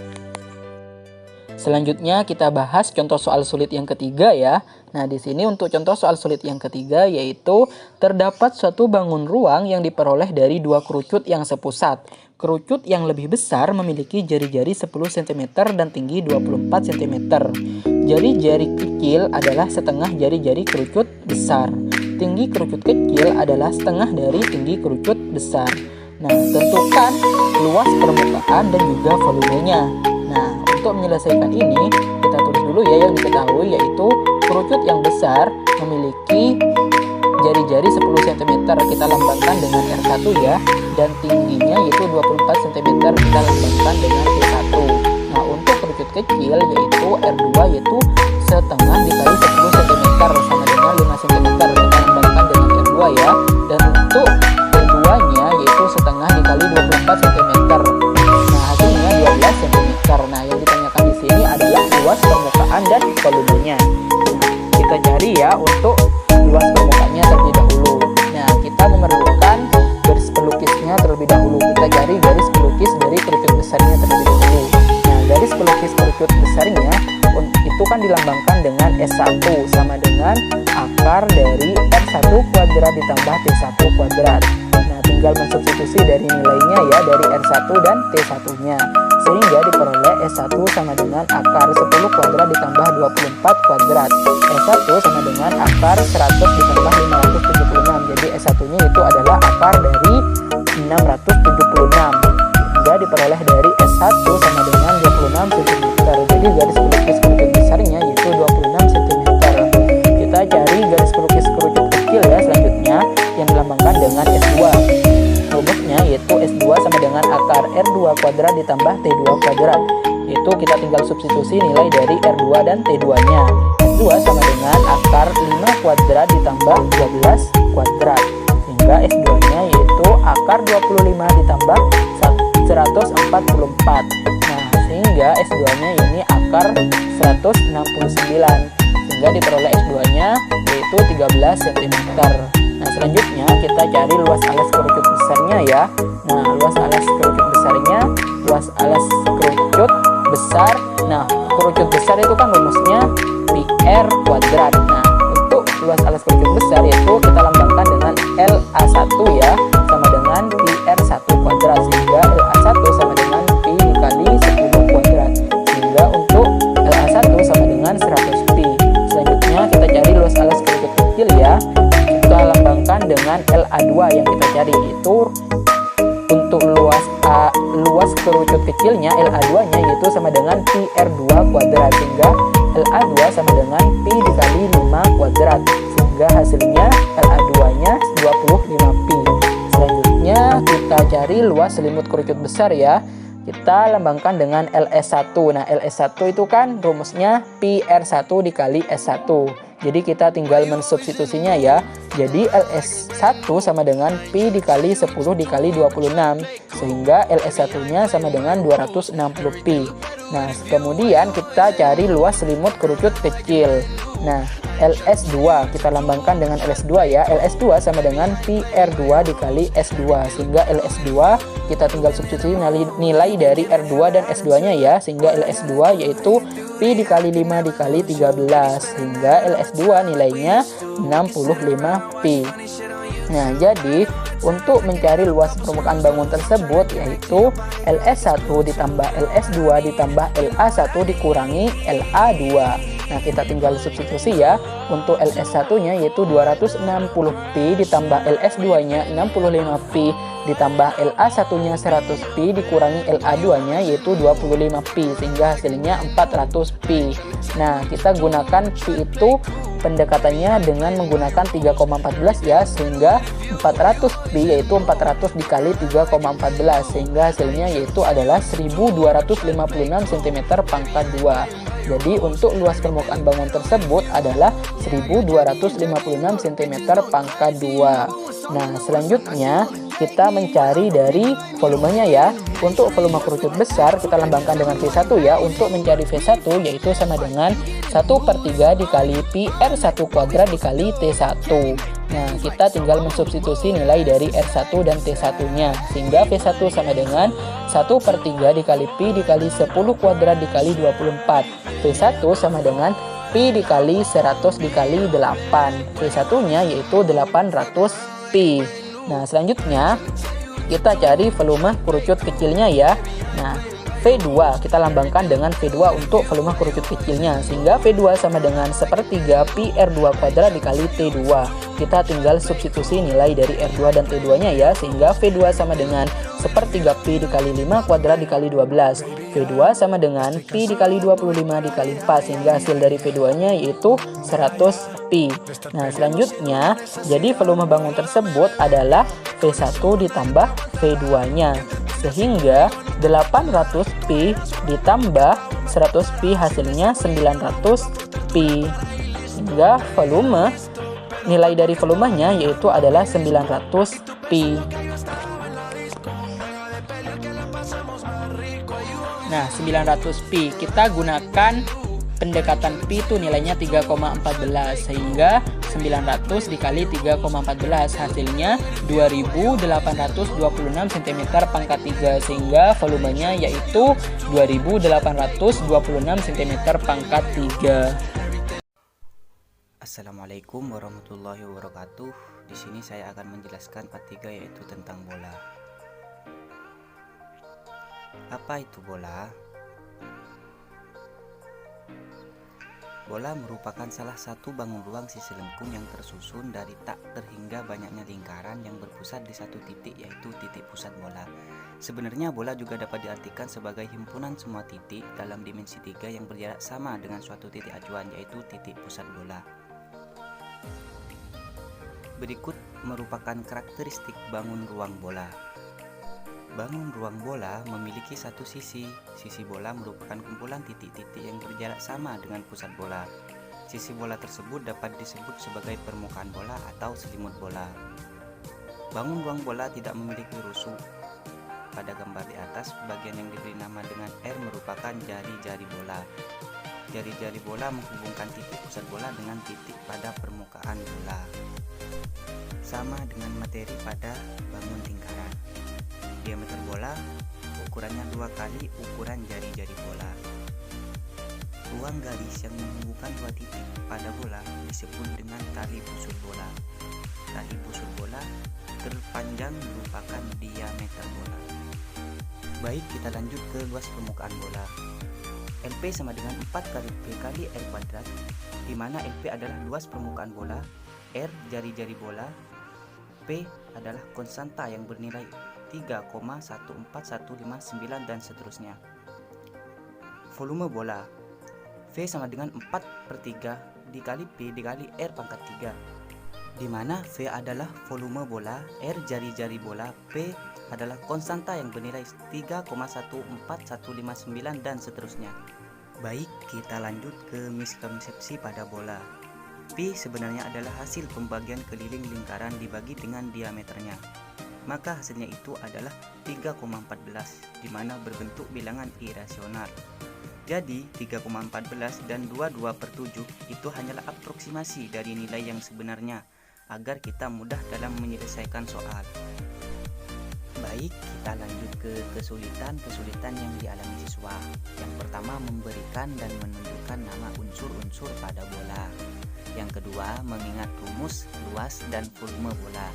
Selanjutnya kita bahas contoh soal sulit yang ketiga ya. Nah, di sini untuk contoh soal sulit yang ketiga yaitu terdapat suatu bangun ruang yang diperoleh dari dua kerucut yang sepusat. Kerucut yang lebih besar memiliki jari-jari 10 cm dan tinggi 24 cm. Jari-jari kecil adalah setengah jari-jari kerucut besar. Tinggi kerucut kecil adalah setengah dari tinggi kerucut besar. Nah, tentukan luas permukaan dan juga volumenya. Nah, untuk menyelesaikan ini, kita tulis dulu ya yang diketahui, yaitu kerucut yang besar memiliki jari-jari 10 cm, kita lambangkan dengan R1 ya, dan tingginya yaitu 24 cm, kita lambangkan dengan T1. Nah, untuk kerucut kecil yaitu R2 yaitu setengah dikali 10 cm sama dengan 5 cm, kita lambangkan dengan R2 ya, dan untuk T2-nya yaitu setengah dikali 24 cm. Nah, hasilnya 12 cm. Nah, yang ditanyakan di sini adalah luas permukaan dan volumenya. Nah, kita cari ya untuk luas permukaannya terlebih dahulu. Nah, kita memerlukan garis pelukisnya terlebih dahulu. Kita cari garis pelukis dari kerucut besarnya terlebih dahulu. Nah, garis pelukis kerucut besarnya itu kan dilambangkan dengan S1 sama dengan akar dari R1 kuadrat ditambah T1 kuadrat. Nah, tinggal mensubstitusi dari nilainya ya, dari R1 dan T1-nya. Sehingga diperoleh S1 sama dengan akar 10 kuadrat ditambah 24 kuadrat. S1 sama dengan akar 100 ditambah 576. Jadi S1-nya itu adalah akar dari 676. Sehingga diperoleh dari S1 sama dengan 26 cm. Jadi garis pelukis kerucut besarnya yaitu 26 cm. Kita cari garis pelukis kerucut kecil ya selanjutnya yang dilambangkan dengan S2. Rumusnya yaitu S2 sama dengan akar R2 kuadrat ditambah T2 kuadrat. Itu kita tinggal substitusi nilai dari R2 dan T2-nya. S2 sama dengan akar 5 kuadrat ditambah 12 kuadrat. Sehingga S2-nya yaitu akar 25 ditambah 144. Nah, sehingga S2-nya ini akar 169. Sehingga diperoleh S2-nya yaitu 13 cm. Nah, selanjutnya kita cari luas alas kerucut besarnya ya. Nah, luas alas kerucut besarnya, luas alas kerucut besar. Nah, kerucut besar itu kan rumusnya PR kuadrat. Nah, untuk luas alas kerucut besar yaitu kita lambangkan dengan LA1 ya, sama dengan PR1 kuadrat. Sehingga LA1 sama dengan Pi dikali 10 kuadrat. Sehingga untuk LA1 sama dengan 100 Pi. Selanjutnya kita cari luas alas kerucut kecil ya. Kita lambangkan dengan LA2 yang kita cari, itu untuk luas kerucut kecilnya LA2-nya yaitu sama dengan PR2 kuadrat. Sehingga LA2 sama dengan Pi dikali 5 kuadrat. Sehingga hasilnya LA2-nya 25 Pi. Selanjutnya kita cari luas selimut kerucut besar ya. Kita lambangkan dengan LS1. Nah, LS1 itu kan rumusnya PR1 dikali S1. Jadi kita tinggal mensubstitusinya ya. Jadi LS1 sama dengan Pi dikali 10 dikali 26. Sehingga LS1-nya sama dengan 260 Pi. Nah, kemudian kita cari luas selimut kerucut kecil. Nah, LS2 kita lambangkan dengan LS2 ya. LS2 sama dengan PR2 dikali S2. Sehingga LS2 kita tinggal substitusi nilai dari R2 dan S2-nya ya. Sehingga LS2 yaitu Pi dikali 5 dikali 13. Sehingga LS2 nilainya 65 Pi. Nah, jadi untuk mencari luas permukaan bangun tersebut yaitu LS1 ditambah LS2 ditambah LA1 dikurangi LA2. Nah, kita tinggal substitusi ya. Untuk LS1-nya yaitu 260 Pi ditambah LS2-nya 65 Pi ditambah LA1-nya 100 Pi dikurangi LA2-nya yaitu 25 Pi, sehingga hasilnya 400 Pi. Nah, kita gunakan Pi itu pendekatannya dengan menggunakan 3,14 ya, sehingga 400 Pi yaitu 400 dikali 3,14, sehingga hasilnya yaitu adalah 1256 cm pangkat 2. Jadi untuk luas permukaan bangun tersebut adalah 1256 cm pangkat 2. Nah, selanjutnya kita mencari dari volumenya ya. Untuk volume kerucut besar kita lambangkan dengan V1 ya. Untuk mencari V1 yaitu sama dengan 1/3 dikali PR1 kuadrat dikali T1. Nah, kita tinggal mensubstitusi nilai dari R1 dan T1-nya. Sehingga V1 sama dengan 1/3 dikali Pi dikali 10 kuadrat dikali 24. V1 sama dengan Pi dikali 100 dikali 8. V1-nya yaitu 800 Pi. Nah, selanjutnya kita cari volume kerucut kecilnya ya. Nah, V2 kita lambangkan dengan V2 untuk volume kerucut kecilnya, sehingga V2 sama dengan 1/3 Pi R2 kuadrat dikali T2. Kita tinggal substitusi nilai dari R2 dan T2 nya ya, sehingga V2 sama dengan 1/3 Pi dikali 5 kuadrat dikali 12. V2 sama dengan Pi dikali 25 dikali 4, sehingga hasil dari V2 nya yaitu 100 Pi. Nah, selanjutnya jadi volume bangun tersebut adalah V1 ditambah V2 nya, sehingga 800 Pi ditambah 100 Pi hasilnya 900 Pi, sehingga nilai dari volumenya yaitu adalah 900 Pi. Nah, 900 Pi kita gunakan pendekatan Pi itu nilainya 3,14, sehingga 900 dikali 3,14 hasilnya 2826 cm pangkat 3, sehingga volumenya yaitu 2826 cm pangkat 3. Assalamualaikum warahmatullahi wabarakatuh. Di sini saya akan menjelaskan part 3 yaitu tentang bola. Apa itu bola? Bola merupakan salah satu bangun ruang sisi lengkung yang tersusun dari tak terhingga banyaknya lingkaran yang berpusat di satu titik, yaitu titik pusat bola. Sebenarnya bola juga dapat diartikan sebagai himpunan semua titik dalam dimensi 3 yang berjarak sama dengan suatu titik acuan, yaitu titik pusat bola. Berikut merupakan karakteristik bangun ruang bola. Bangun ruang bola memiliki satu sisi. Sisi bola merupakan kumpulan titik-titik yang berjarak sama dengan pusat bola. Sisi bola tersebut dapat disebut sebagai permukaan bola atau selimut bola. Bangun ruang bola tidak memiliki rusuk. Pada gambar di atas, bagian yang diberi nama dengan R merupakan jari-jari bola. Jari-jari bola menghubungkan titik pusat bola dengan titik pada permukaan bola. Sama dengan materi pada bangun lingkaran. Diameter bola ukurannya 2 kali ukuran jari-jari bola. Ruang garis yang menghubungkan dua titik pada bola disebut dengan tali busur bola. Tali busur bola terpanjang merupakan diameter bola. Baik, kita lanjut ke luas permukaan bola. LP sama dengan 4 kali P kali R kuadrat, di mana LP adalah luas permukaan bola, R jari-jari bola, P adalah konstanta yang bernilai 3,14159 dan seterusnya. Volume bola V sama dengan 4/3 dikali P dikali R pangkat 3, di mana V adalah volume bola, R jari-jari bola, P adalah konstanta yang bernilai 3,14159 dan seterusnya. Baik, kita lanjut ke miskonsepsi pada bola. Pi sebenarnya adalah hasil pembagian keliling lingkaran dibagi dengan diameternya. Maka hasilnya itu adalah 3,14, di mana berbentuk bilangan irasional. Jadi 3,14 dan 22/7 itu hanyalah aproksimasi dari nilai yang sebenarnya, agar kita mudah dalam menyelesaikan soal. Baik, kita lanjut ke kesulitan yang dialami siswa. Yang pertama, memberikan dan menunjukkan nama unsur-unsur pada bola. Yang kedua, mengingat rumus, luas, dan volume bola.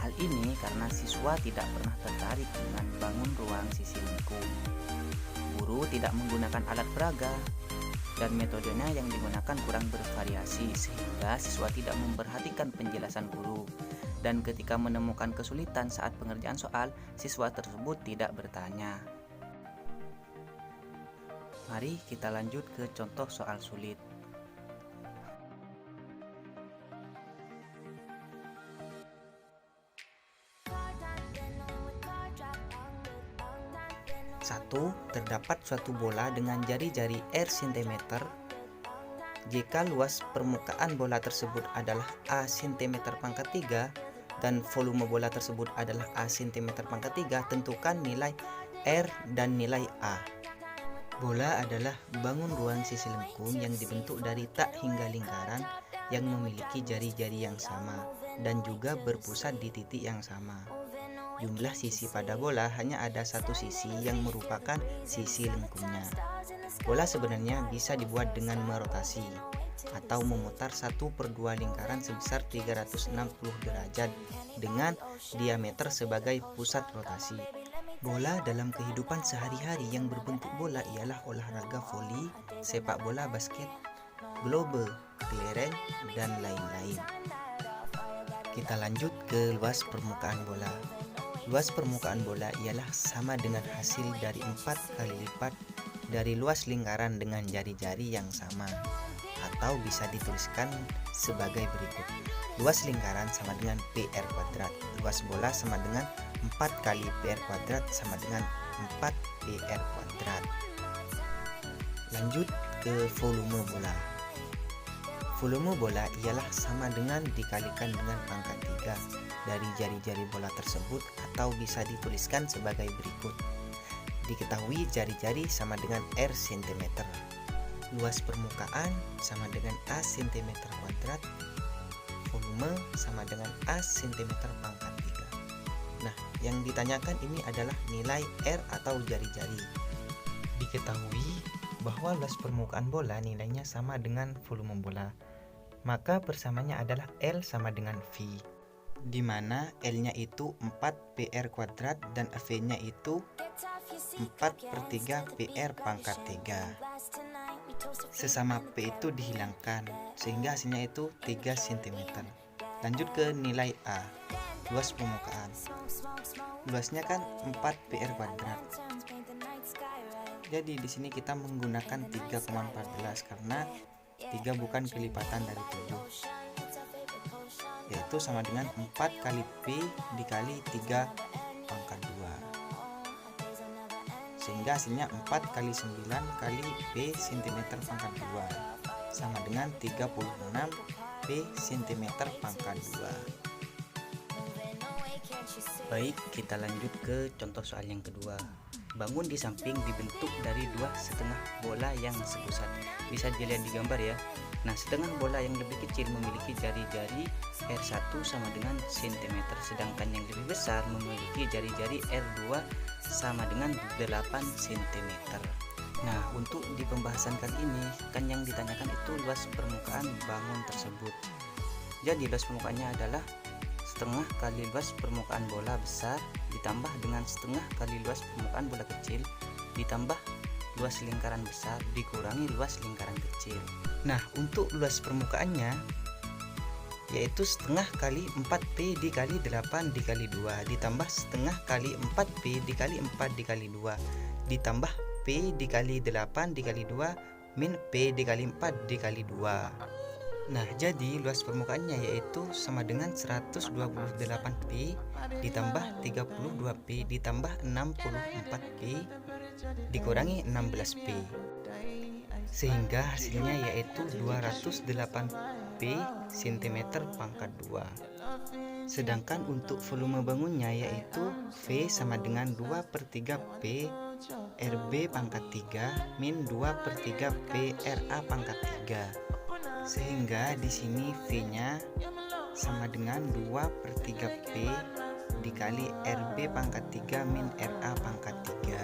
Hal ini karena siswa tidak pernah tertarik dengan bangun ruang sisi lengkung. Guru tidak menggunakan alat peraga, dan metodenya yang digunakan kurang bervariasi, sehingga siswa tidak memperhatikan penjelasan guru. Dan ketika menemukan kesulitan saat pengerjaan soal, siswa tersebut tidak bertanya. Mari kita lanjut ke contoh soal sulit. Satu, terdapat suatu bola dengan jari-jari R cm. Jika luas permukaan bola tersebut adalah A cm pangkat 3 dan volume bola tersebut adalah A cm pangkat 3, tentukan nilai R dan nilai A. Bola adalah bangun ruang sisi lengkung yang dibentuk dari tak hingga lingkaran yang memiliki jari-jari yang sama. dan juga berpusat di titik yang sama. Jumlah sisi pada bola hanya ada satu sisi yang merupakan sisi lengkungnya. Bola sebenarnya bisa dibuat dengan merotasi atau memutar 1/2 lingkaran sebesar 360 derajat dengan diameter sebagai pusat rotasi. Bola dalam kehidupan sehari-hari yang berbentuk bola ialah olahraga voli, sepak bola basket, globe, kelereng, dan lain-lain. Kita lanjut ke luas permukaan bola. Luas permukaan bola ialah sama dengan hasil dari 4 kali lipat dari luas lingkaran dengan jari-jari yang sama, atau bisa dituliskan sebagai berikut. Luas lingkaran sama dengan PR kuadrat. Luas bola sama dengan 4 kali PR kuadrat sama dengan 4 PR kuadrat. Lanjut ke volume bola. Volume bola ialah sama dengan dikalikan dengan pangkat 3 dari jari-jari bola tersebut, atau bisa dituliskan sebagai berikut. Diketahui jari-jari sama dengan R cm. Luas permukaan sama dengan A cm kuadrat. Volume sama dengan A cm pangkat 3. Nah, yang ditanyakan ini adalah nilai R atau jari-jari. Diketahui bahwa luas permukaan bola nilainya sama dengan volume bola, maka persamanya adalah L sama dengan V, di mana L-nya itu 4 PR kuadrat dan V-nya itu 4/3 PR pangkat 3. Sesama P itu dihilangkan sehingga hasilnya itu 3 cm. Lanjut ke nilai A, luas permukaan. Luasnya kan 4 PR kuadrat. Jadi di sini kita menggunakan 3,14 karena 3 bukan kelipatan dari 7, yaitu sama dengan 4 kali P dikali 3 pangkat 2, sehingga hasilnya 4 kali 9 kali P cm pangkat 2 sama dengan 36 P cm pangkat 2. Baik, kita lanjut ke contoh soal yang kedua. Bangun di samping dibentuk dari 2,5 bola yang sepusat. Bisa dilihat di gambar ya. Nah, setengah bola yang lebih kecil memiliki jari-jari R1 sama dengan cm, sedangkan yang lebih besar memiliki jari-jari R2 sama dengan 8 cm. Nah, untuk di pembahasan kali ini kan yang ditanyakan itu luas permukaan bangun tersebut. Jadi luas permukaannya adalah setengah kali luas permukaan bola besar ditambah dengan setengah kali luas permukaan bola kecil ditambah luas lingkaran besar dikurangi luas lingkaran kecil. Nah, untuk luas permukaannya yaitu setengah kali 4P dikali 8 dikali 2 ditambah setengah kali 4P dikali 4 dikali 2 ditambah P dikali 8 dikali 2 min P dikali 4 dikali 2. Nah, jadi luas permukaannya yaitu sama dengan 128P ditambah 32P ditambah 64P dikurangi 16P, sehingga hasilnya yaitu 208P cm pangkat 2. Sedangkan untuk volume bangunnya yaitu V sama dengan 2/3P RB pangkat 3 min 2/3P RA pangkat 3. Sehingga di sini V-nya sama dengan 2/3P dikali RB pangkat 3 min RA pangkat 3.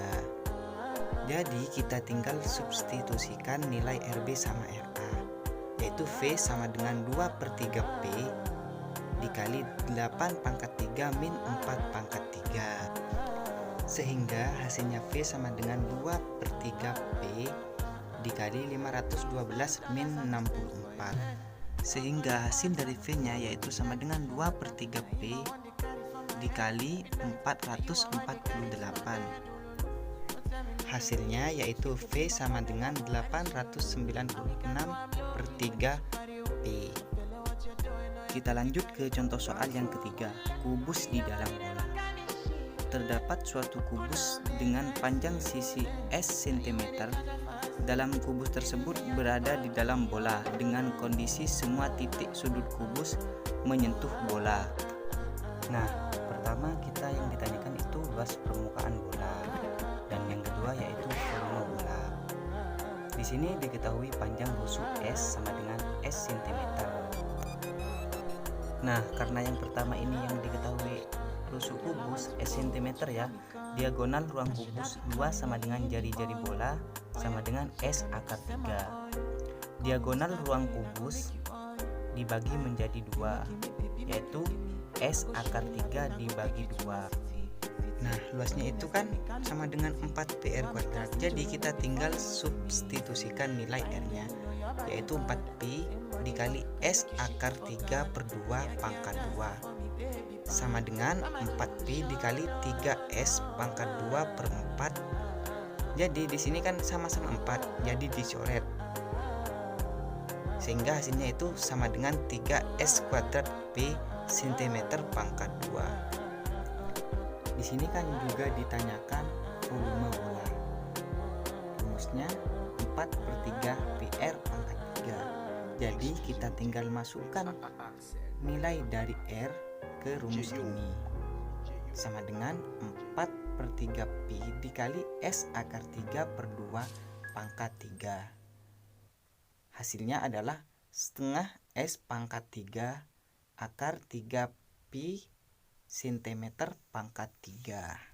Jadi kita tinggal substitusikan nilai RB sama RA, yaitu V sama dengan 2/3P dikali 8 pangkat 3 min 4 pangkat 3. Sehingga hasilnya V sama dengan 2/3P dikali 512 min 64, sehingga hasil dari V-nya yaitu sama dengan 2/3P dikali 448. Hasilnya yaitu V sama dengan 896/3P. Kita lanjut ke contoh soal yang ketiga, kubus di dalam bola. Terdapat suatu kubus dengan panjang sisi S cm. Dalam kubus tersebut berada di dalam bola dengan kondisi semua titik sudut kubus menyentuh bola. Nah, pertama kita yang ditanyakan itu luas permukaan bola dan yang kedua yaitu volume bola. Di sini diketahui panjang rusuk S sama dengan S cm. Nah, karena yang pertama ini yang diketahui rusuk kubus S cm ya, diagonal ruang kubus luas sama dengan jari-jari bola sama dengan S akar 3. Diagonal ruang kubus dibagi menjadi 2, yaitu S akar 3 dibagi 2. Nah, luasnya itu kan sama dengan 4 PR kuadrat. Jadi kita tinggal substitusikan nilai R-nya, yaitu 4pi dikali S akar 3 per 2 pangkat 2 sama dengan 4pi dikali 3S pangkat 2 per 4. Jadi di sini kan sama-sama 4, jadi dicoret. Sehingga hasilnya itu sama dengan 3S kuadrat P cm pangkat 2. Di sini kan juga ditanyakan volume bola. Rumusnya 4/3 PR pangkat 3. Jadi kita tinggal masukkan nilai dari R ke rumus ini. Sama dengan 4/3 pi dikali S akar 3 per 2 pangkat 3. Hasilnya adalah setengah S pangkat 3 akar 3 pi cm pangkat 3.